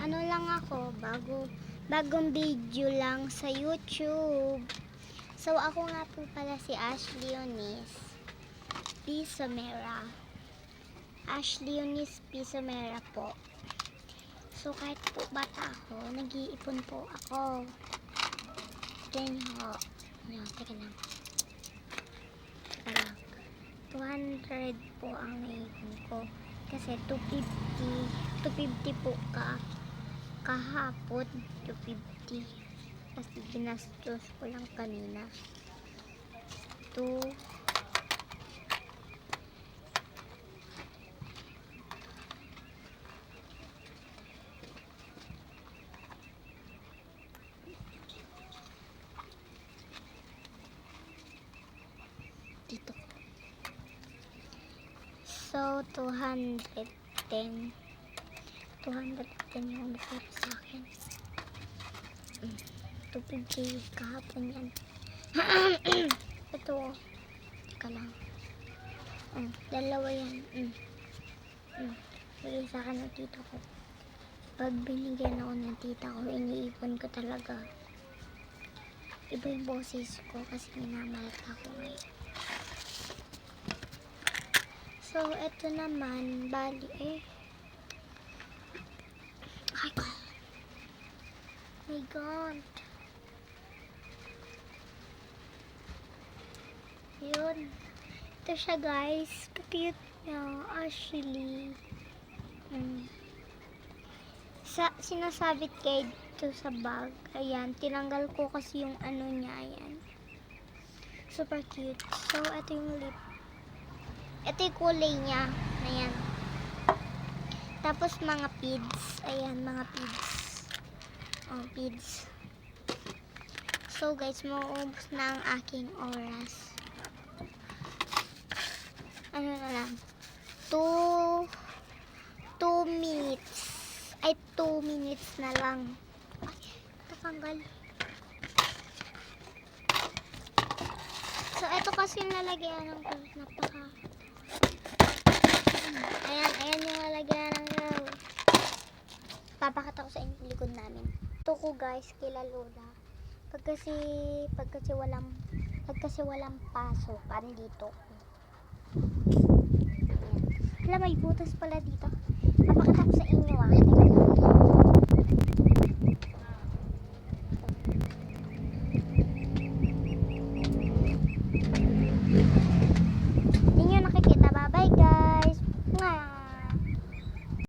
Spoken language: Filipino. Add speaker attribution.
Speaker 1: ano lang ako, bagong video lang sa YouTube. So, ako nga po pala si Ashley Eunice Pisomera. Ashley Eunice Pisomera po. So, kahit po bata ako, nag-iipon po ako. Tignan nyo. Teka lang. 200 po ang naipon ko. Kasi 250 po kahapon. 250. Kasi ginastos ko lang kanina. 2 dito. So, 210 yung natira sa akin. 250 kahapon yan. Ito, teka lang. Dalawa yan. Bigay sa akin ng tita ko. Pag binigyan ako ng tita ko, iniipon ko talaga. Iba yung boses ko kasi minamalat ako ngayon. So, eto naman, bali ay ko. My God. Yun. Ito siya, guys. Cute niya. Ashley. Sinasabit kayo dito sa bag. Ayan. Tinanggal ko kasi yung ano niya. Ayan. Super cute. So, ito yung lip. Ito yung kulay niya. Ayan. Tapos mga beads. Ayan, mga beads. Beads. So guys, mauubos na ang aking oras. Ano na lang? 2 minutes. Ay, 2 minutes na lang. Ay, natanggal. So, ito kasi yung lalagyan ng napaka. Ayan yung lalagyan ng papakita ko sa inyo yung likod namin. Ito ko guys, kila Lola. Pag kasi walang pasok, andito. Ayan. May butas pala dito. Papakita ko sa inyo